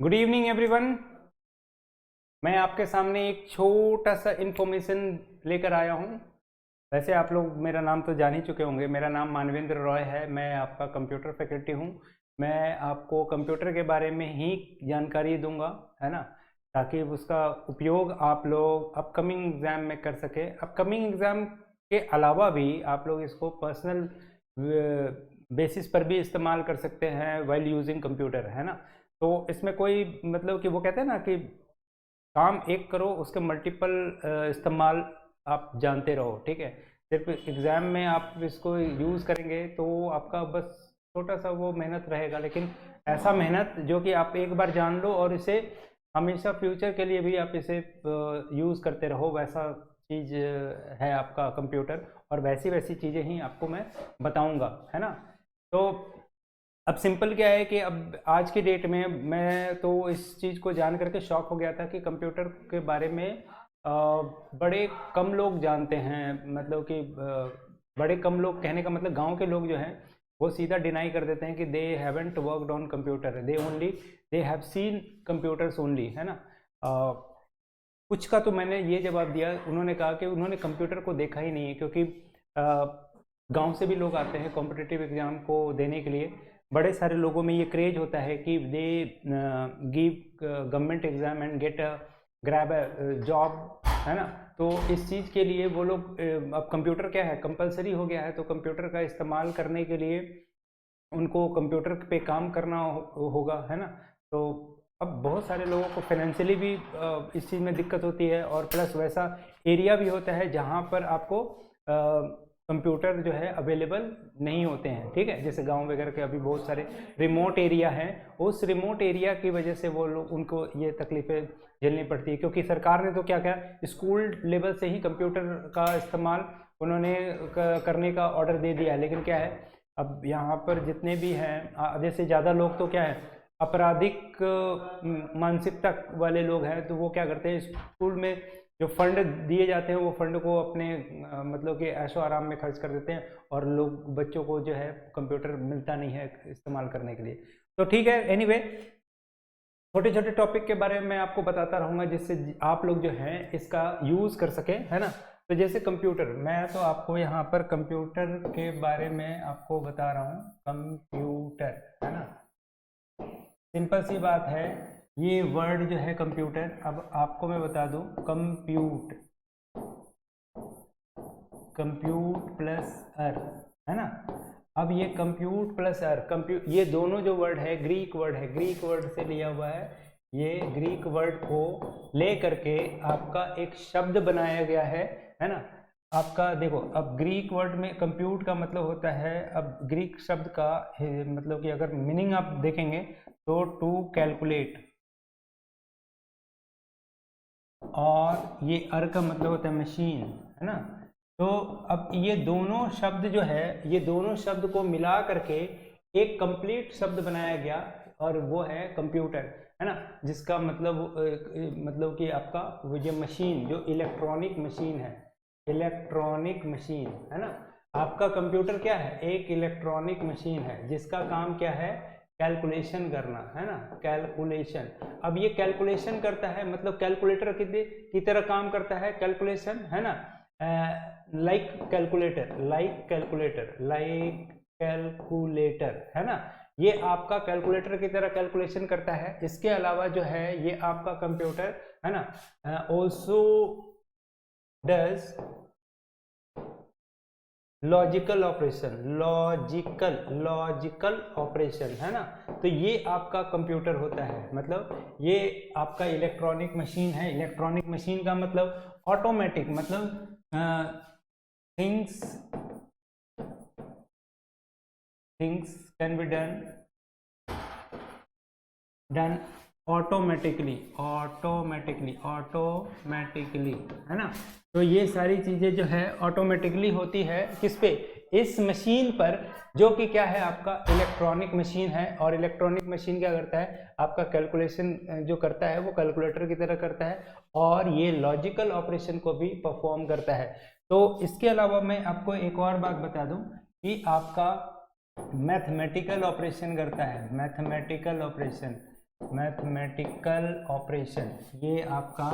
Good evening everyone. मैं आपके सामने एक छोटा सा इन्फॉर्मेशन लेकर आया हूँ। वैसे आप लोग मेरा नाम तो जान ही चुके होंगे। मेरा नाम मानवेंद्र रॉय है। मैं आपका कंप्यूटर फैकल्टी हूँ। मैं आपको कंप्यूटर के बारे में ही जानकारी दूंगा, है ना, ताकि उसका उपयोग आप लोग अपकमिंग एग्ज़ाम में कर सके। अपकमिंग एग्ज़ाम के अलावा भी आप लोग इसको पर्सनल बेसिस पर भी इस्तेमाल कर सकते हैं वाइल यूजिंग कंप्यूटर, है ना। तो इसमें कोई मतलब कि वो कहते हैं ना कि काम एक करो उसके मल्टीपल इस्तेमाल आप जानते रहो, ठीक है। सिर्फ एग्ज़ाम में आप इसको यूज़ करेंगे तो आपका बस छोटा सा वो मेहनत रहेगा, लेकिन ऐसा मेहनत जो कि आप एक बार जान लो और इसे हमेशा फ्यूचर के लिए भी आप इसे यूज़ करते रहो, वैसा चीज़ है आपका कंप्यूटर। और वैसी वैसी चीज़ें ही आपको मैं बताऊंगा, है ना। तो अब सिंपल क्या है कि अब आज की डेट में मैं तो इस चीज़ को जान करके शॉक हो गया था कि कंप्यूटर के बारे में बड़े कम लोग जानते हैं। मतलब कि बड़े कम लोग कहने का मतलब गांव के लोग जो हैं वो सीधा डिनाई कर देते हैं कि they haven't worked on computer, they have seen computers only, है ना। कुछ का तो मैंने ये जवाब दिया, उन्होंने कहा कि उन्होंने कंप्यूटर को देखा ही नहीं है, क्योंकि गांव से भी लोग आते हैं कॉम्पिटिटिव एग्ज़ाम को देने के लिए। बड़े सारे लोगों में ये क्रेज होता है कि they give government exam and get a grab a job, है ना। तो इस चीज़ के लिए वो लोग अब कंप्यूटर क्या है, कंपलसरी हो गया है, तो कंप्यूटर का इस्तेमाल करने के लिए उनको कंप्यूटर पे काम करना होगा, है ना। तो अब बहुत सारे लोगों को फाइनेंशियली भी इस चीज़ में दिक्कत होती है, और प्लस वैसा एरिया भी होता है जहाँ पर आपको कंप्यूटर जो है अवेलेबल नहीं होते हैं, ठीक है। जैसे गांव वगैरह के अभी बहुत सारे रिमोट एरिया हैं, उस रिमोट एरिया की वजह से वो लोग, उनको ये तकलीफ़ें झेलनी पड़ती है, क्योंकि सरकार ने तो क्या क्या स्कूल लेवल से ही कंप्यूटर का इस्तेमाल उन्होंने करने का ऑर्डर दे दिया है। लेकिन क्या है, अब यहाँ पर जितने भी हैं आधे से ज़्यादा लोग तो क्या है, आपराधिक मानसिकता वाले लोग हैं। तो वो क्या करते हैं, स्कूल में जो फंड दिए जाते हैं वो फंड को अपने मतलब कि ऐशो आराम में खर्च कर देते हैं, और लोग बच्चों को जो है कंप्यूटर मिलता नहीं है इस्तेमाल करने के लिए। तो ठीक है, एनीवे छोटे छोटे टॉपिक के बारे में मैं आपको बताता रहूँगा, जिससे आप लोग जो हैं इसका यूज़ कर सकें, है ना। तो जैसे कंप्यूटर, मैं तो आपको यहाँ पर कंप्यूटर के बारे में आपको बता रहा हूँ। कंप्यूटर, है ना, सिंपल सी बात है। ये वर्ड जो है कंप्यूटर, अब आपको मैं बता दूं, कंप्यूट प्लस अर, है ना। अब ये कंप्यूट प्लस अर, ये दोनों जो वर्ड है ग्रीक वर्ड है, ग्रीक वर्ड से लिया हुआ है। ये ग्रीक वर्ड को ले करके आपका एक शब्द बनाया गया है ना। आपका देखो, अब ग्रीक वर्ड में कंप्यूट का मतलब होता है, अब ग्रीक शब्द का मतलब कि अगर मीनिंग आप देखेंगे तो टू कैलकुलेट, और ये अर का मतलब होता है मशीन, है ना। तो अब ये दोनों शब्द जो है, ये दोनों शब्द को मिला करके एक कंप्लीट शब्द बनाया गया, और वो है कंप्यूटर, है ना। जिसका मतलब कि आपका वो जो मशीन, जो इलेक्ट्रॉनिक मशीन है, इलेक्ट्रॉनिक मशीन, है ना। आपका कंप्यूटर क्या है, एक इलेक्ट्रॉनिक मशीन है जिसका काम क्या है, कैलकुलेशन करना, है ना, कैलकुलेशन। अब ये कैलकुलेशन करता है, मतलब कैलकुलेटर की तरह काम करता है, कैलकुलेशन, है ना। लाइक कैलकुलेटर, है ना। ये आपका कैलकुलेटर की तरह कैलकुलेशन करता है। इसके अलावा जो है ये आपका कंप्यूटर, है ना, also does logical operation, logical operation, है ना। तो ये आपका कंप्यूटर होता है, मतलब ये आपका इलेक्ट्रॉनिक मशीन है। इलेक्ट्रॉनिक मशीन का मतलब ऑटोमेटिक, मतलब things things can be done automatically, है ना। तो ये सारी चीज़ें जो है ऑटोमेटिकली होती है किस पे, इस मशीन पर, जो कि क्या है, आपका इलेक्ट्रॉनिक मशीन है। और इलेक्ट्रॉनिक मशीन क्या करता है, आपका कैलकुलेशन जो करता है वो कैलकुलेटर की तरह करता है, और ये लॉजिकल ऑपरेशन को भी परफॉर्म करता है। तो इसके अलावा मैं आपको एक और बात बता दूं कि आपका मैथमेटिकल ऑपरेशन करता है, मैथमेटिकल ऑपरेशन, मैथमेटिकल ऑपरेशन, ये आपका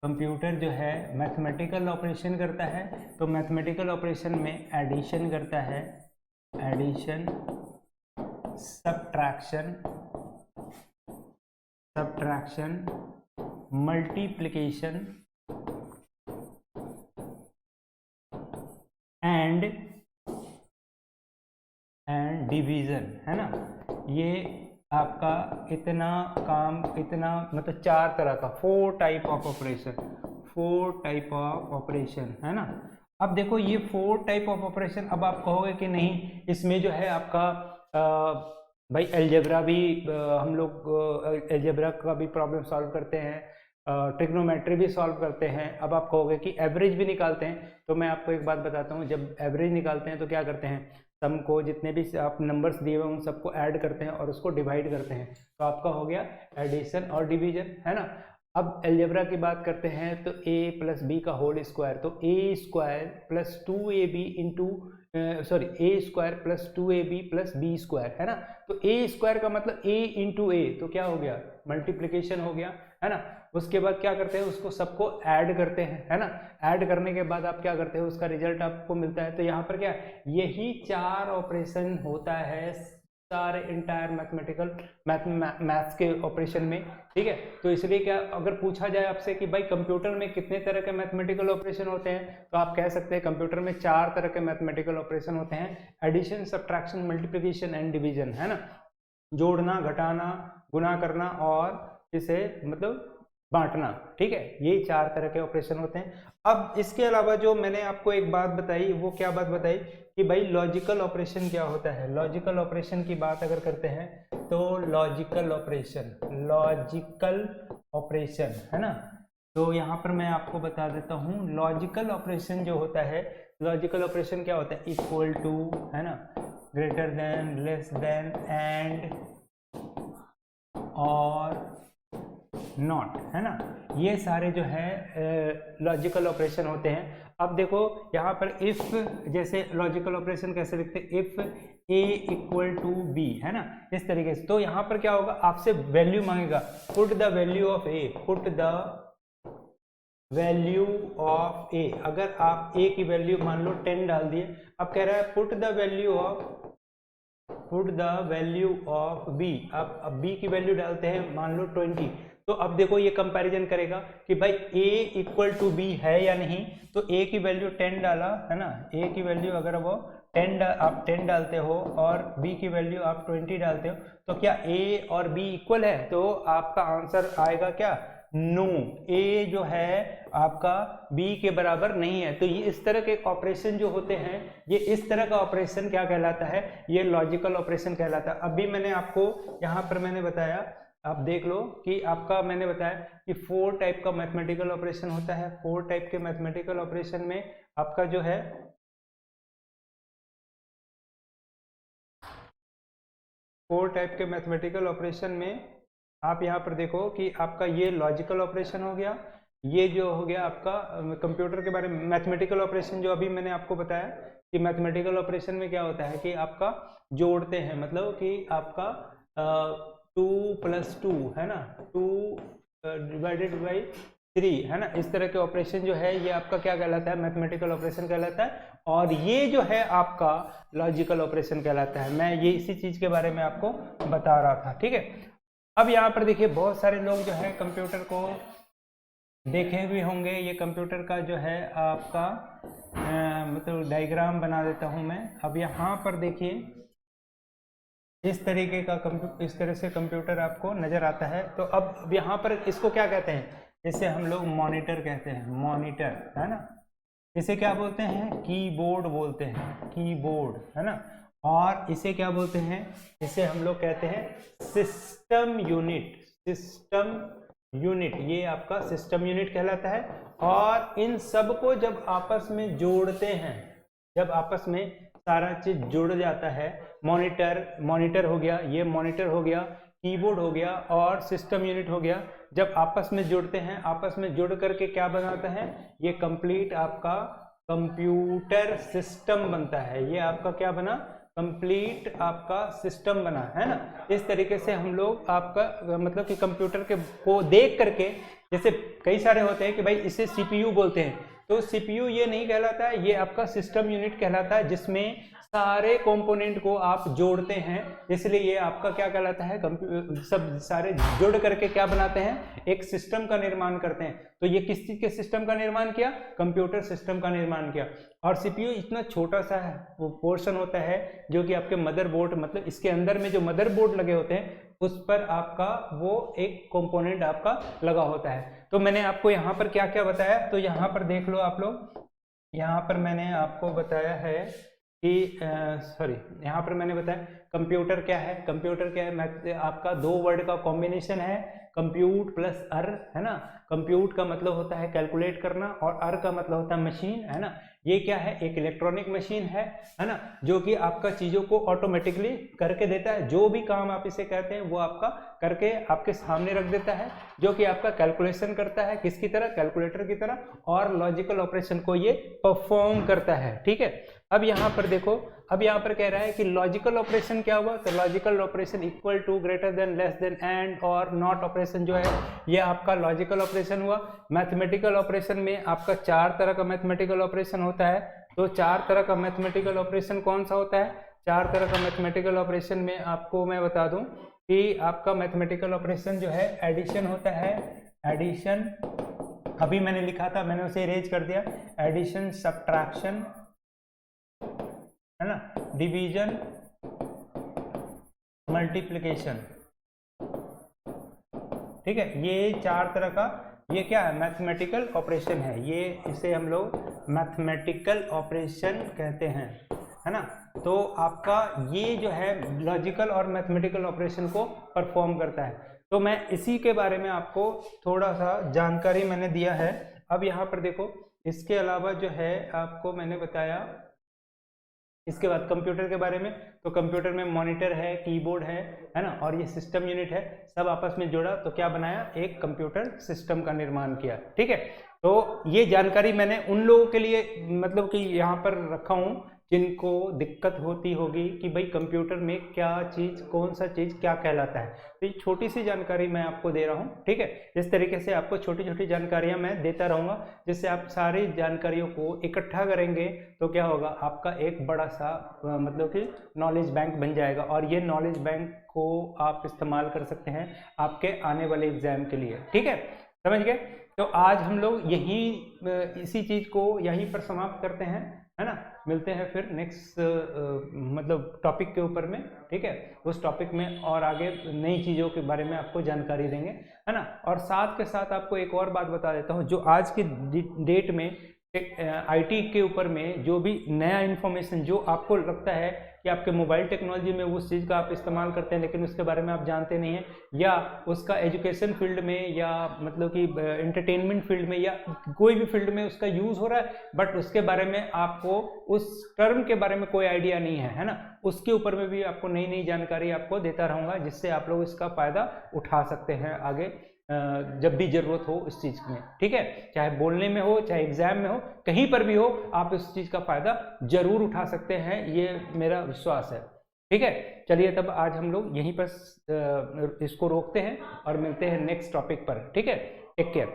कंप्यूटर जो है मैथमेटिकल ऑपरेशन करता है। तो मैथमेटिकल ऑपरेशन में एडिशन करता है, addition, subtraction, multiplication and division, है ना। ये आपका इतना काम, इतना मतलब 4 तरह का, 4 टाइप ऑफ ऑपरेशन, है ना। अब देखो ये 4 टाइप ऑफ ऑपरेशन, अब आप कहोगे कि नहीं इसमें जो है आपका भाई अलजेब्रा भी, हम लोग अलजेब्रा का भी प्रॉब्लम सॉल्व करते हैं, ट्रिग्नोमेट्री भी सॉल्व करते हैं। अब आप कहोगे कि एवरेज भी निकालते हैं, तो मैं आपको एक बात बताता हूँ, जब एवरेज निकालते हैं तो क्या करते हैं, सम को जितने भी आप नंबर्स दिए हुए उन सबको ऐड करते हैं और उसको डिवाइड करते हैं, तो आपका हो गया एडिशन और डिवीजन, है ना। अब अलजेब्रा की बात करते हैं तो a प्लस बी का होल स्क्वायर, तो a square plus 2ab into a square plus 2ab plus b square, है ना। तो a स्क्वायर का मतलब a इंटू ए, तो क्या हो गया, मल्टीप्लिकेशन हो गया, है ना। उसके बाद क्या करते हैं, उसको सबको ऐड करते हैं, है ना। ऐड करने के बाद आप क्या करते हैं, उसका रिजल्ट आपको मिलता है। तो यहाँ पर क्या, यही 4 ऑपरेशन होता है सारे इंटायर मैथ्स के ऑपरेशन में, ठीक है। तो इसलिए क्या, अगर पूछा जाए आपसे कि भाई कंप्यूटर में कितने तरह के मैथमेटिकल ऑपरेशन होते हैं, तो आप कह सकते हैं कंप्यूटर में 4 तरह के मैथमेटिकल ऑपरेशन होते हैं, addition, subtraction, multiplication and division, है ना। जोड़ना, घटाना, गुना करना और इसे मतलब बांटना, ठीक है। ये 4 तरह के ऑपरेशन होते हैं। अब इसके अलावा जो मैंने आपको एक बात बताई, वो क्या बात बताई कि भाई लॉजिकल ऑपरेशन क्या होता है। लॉजिकल ऑपरेशन की बात अगर करते हैं तो लॉजिकल ऑपरेशन, है ना। तो यहाँ पर मैं आपको बता देता हूँ, लॉजिकल ऑपरेशन जो होता है, लॉजिकल ऑपरेशन क्या होता है, इक्वल टू, है ना, greater than, less than, and, और नॉट, है ना। ये सारे जो है लॉजिकल ऑपरेशन होते हैं। अब देखो यहाँ पर इफ, जैसे लॉजिकल ऑपरेशन कैसे लिखते हैं, if a equal to b, है ना, इस तरीके से। तो यहाँ पर क्या होगा, आपसे वैल्यू मांगेगा, put the value of a, put the value of a। अगर आप a की वैल्यू मान लो 10 डाल दिए, अब कह रहा है put the value of b। अब b की वैल्यू डालते हैं मान लो 20। तो अब देखो ये कंपैरिजन करेगा कि भाई a इक्वल टू बी है या नहीं। तो a की वैल्यू 10 डाला, है ना, a की वैल्यू अगर वो 10 आप 10 डालते हो और b की वैल्यू आप 20 डालते हो, तो क्या a और b इक्वल है, तो आपका आंसर आएगा क्या, नो, a जो है आपका b के बराबर नहीं है। तो ये इस तरह के ऑपरेशन जो होते हैं, ये इस तरह का ऑपरेशन क्या कहलाता है, ये लॉजिकल ऑपरेशन कहलाता है। अभी मैंने आपको यहाँ पर मैंने बताया, आप देख लो कि आपका मैंने बताया कि 4 टाइप का मैथमेटिकल ऑपरेशन होता है। 4 टाइप के मैथमेटिकल ऑपरेशन में आपका जो है 4 टाइप के मैथमेटिकल ऑपरेशन में आप यहाँ पर देखो कि आपका ये लॉजिकल ऑपरेशन हो गया, ये जो हो गया आपका कंप्यूटर के बारे में मैथमेटिकल ऑपरेशन, जो अभी मैंने आपको बताया कि मैथमेटिकल ऑपरेशन में क्या होता है कि आपका जोड़ते हैं, मतलब कि आपका 2 + 2, है ना, 2 डिवाइडेड बाई 3, है ना। इस तरह के ऑपरेशन जो है ये आपका क्या कहलाता है, मैथमेटिकल ऑपरेशन कहलाता है। और ये जो है आपका लॉजिकल ऑपरेशन कहलाता है। मैं ये इसी चीज के बारे में आपको बता रहा था, ठीक है। अब यहाँ पर देखिए बहुत सारे लोग जो है कंप्यूटर को देखे भी होंगे। ये कंप्यूटर का जो है आपका मतलब डायग्राम बना देता हूँ मैं। अब यहाँ पर देखिए इस तरीके का इस तरह से कंप्यूटर आपको नजर आता है। तो अब यहाँ पर इसको क्या कहते हैं, इसे हम लोग मॉनिटर कहते हैं, मॉनिटर, है ना। इसे क्या बोलते हैं, कीबोर्ड बोलते हैं, कीबोर्ड, है ना। और इसे क्या बोलते हैं, इसे हम लोग कहते हैं सिस्टम यूनिट, सिस्टम यूनिट, ये आपका सिस्टम यूनिट कहलाता है। और इन सब को जब आपस में जोड़ते हैं, जब आपस में सारा चीज जुड़ जाता है, मॉनिटर हो गया, ये मॉनिटर हो गया, कीबोर्ड हो गया और सिस्टम यूनिट हो गया, जब आपस में जुड़ते हैं, आपस में जुड़ करके क्या बनाता है, ये कंप्लीट आपका कंप्यूटर सिस्टम बनता है। ये आपका क्या बना, कंप्लीट आपका सिस्टम बना है ना। इस तरीके से हम लोग आपका मतलब कि कंप्यूटर के को देख करके, जैसे कई सारे होते हैं कि भाई इसे सीपीयू बोलते हैं, तो सीपीयू ये नहीं कहलाता है, ये आपका सिस्टम यूनिट कहलाता है, जिसमें सारे कंपोनेंट को आप जोड़ते हैं, इसलिए ये आपका क्या कहलाता है, सब सारे जुड़ करके क्या बनाते हैं, एक सिस्टम का निर्माण करते हैं। तो ये किस चीज के सिस्टम का निर्माण किया, कंप्यूटर सिस्टम का निर्माण किया। और सीपीयू इतना छोटा सा है, वो पोर्शन होता है जो कि आपके मदरबोर्ड, मतलब इसके अंदर में जो मदरबोर्ड लगे होते हैं उस पर आपका वो एक कंपोनेंट आपका लगा होता है। तो मैंने आपको यहाँ पर क्या क्या बताया, तो यहाँ पर देख लो आप लोग, यहाँ पर मैंने आपको बताया है कि यहाँ पर मैंने बताया कंप्यूटर क्या है। कंप्यूटर क्या है, आपका दो वर्ड का कॉम्बिनेशन है, कंप्यूट प्लस अर, है ना। कंप्यूट का मतलब होता है कैलकुलेट करना, और अर का मतलब होता है मशीन, है ना। ये क्या है, एक इलेक्ट्रॉनिक मशीन है ना, जो कि आपका चीज़ों को ऑटोमेटिकली करके देता है। जो भी काम आप इसे कहते हैं वो आपका करके आपके सामने रख देता है, जो कि आपका कैलकुलेशन करता है, किसकी तरह, कैलकुलेटर की तरह, और लॉजिकल ऑपरेशन को ये परफॉर्म करता है। ठीक है, अब यहाँ पर देखो, अब यहाँ पर कह रहा है कि लॉजिकल ऑपरेशन क्या हुआ, तो logical operation equal to, greater than, less than, and और नॉट ऑपरेशन जो है ये आपका लॉजिकल ऑपरेशन हुआ। मैथमेटिकल ऑपरेशन में आपका 4 तरह का मैथमेटिकल ऑपरेशन होता है। तो 4 तरह का मैथमेटिकल ऑपरेशन कौन सा होता है, 4 तरह का मैथमेटिकल ऑपरेशन में आपको मैं बता दूं कि आपका मैथमेटिकल ऑपरेशन जो है एडिशन होता है, एडिशन, अभी मैंने लिखा था, मैंने उसे इरेज कर दिया, एडिशन, सब्ट्रैक्शन, है ना, डिवीजन, मल्टीप्लिकेशन। ठीक है, ये 4 तरह का, ये क्या है, मैथमेटिकल ऑपरेशन है, ये इसे हम लोग मैथमेटिकल ऑपरेशन कहते हैं, है ना। तो आपका ये जो है लॉजिकल और मैथमेटिकल ऑपरेशन को परफॉर्म करता है। तो मैं इसी के बारे में आपको थोड़ा सा जानकारी मैंने दिया है। अब यहाँ पर देखो, इसके अलावा जो है आपको मैंने बताया इसके बाद कंप्यूटर के बारे में, तो कंप्यूटर में मॉनिटर है, कीबोर्ड है ना, और ये सिस्टम यूनिट है, सब आपस में जुड़ा तो क्या बनाया, एक कंप्यूटर सिस्टम का निर्माण किया। ठीक है, तो ये जानकारी मैंने उन लोगों के लिए मतलब कि यहाँ पर रखा हूँ जिनको दिक्कत होती होगी कि भाई कंप्यूटर में क्या चीज़, कौन सा चीज़ क्या कहलाता है। तो ये छोटी सी जानकारी मैं आपको दे रहा हूँ। ठीक है, इस तरीके से आपको छोटी छोटी जानकारियाँ मैं देता रहूँगा, जिससे आप सारी जानकारियों को इकट्ठा करेंगे तो क्या होगा, आपका एक बड़ा सा मतलब कि नॉलेज बैंक बन जाएगा, और ये नॉलेज बैंक को आप इस्तेमाल कर सकते हैं आपके आने वाले एग्जाम के लिए। ठीक है, समझ गए। तो आज हम लोग यही इसी चीज़ को यहीं पर समाप्त करते हैं, है ना। मिलते हैं फिर नेक्स्ट मतलब टॉपिक के ऊपर में। ठीक है, उस टॉपिक में और आगे नई चीज़ों के बारे में आपको जानकारी देंगे, है ना। और साथ के साथ आपको एक और बात बता देता हूँ, जो आज की डेट में आईटी के ऊपर में जो भी नया इन्फॉर्मेशन जो आपको लगता है कि आपके मोबाइल टेक्नोलॉजी में उस चीज़ का आप इस्तेमाल करते हैं लेकिन उसके बारे में आप जानते नहीं हैं, या उसका एजुकेशन फील्ड में, या मतलब कि एंटरटेनमेंट फील्ड में, या कोई भी फील्ड में उसका यूज़ हो रहा है बट उसके बारे में आपको उस टर्म के बारे में कोई आइडिया नहीं है ना, उसके ऊपर में भी आपको नई नई जानकारी आपको देता रहूँगा, जिससे आप लोग इसका फ़ायदा उठा सकते हैं आगे जब भी ज़रूरत हो इस चीज़ में। ठीक है, चाहे बोलने में हो, चाहे एग्जाम में हो, कहीं पर भी हो, आप इस चीज़ का फ़ायदा जरूर उठा सकते हैं, ये मेरा विश्वास है। ठीक है, चलिए तब आज हम लोग यहीं पर इसको रोकते हैं और मिलते हैं नेक्स्ट टॉपिक पर। ठीक है, टेक केयर।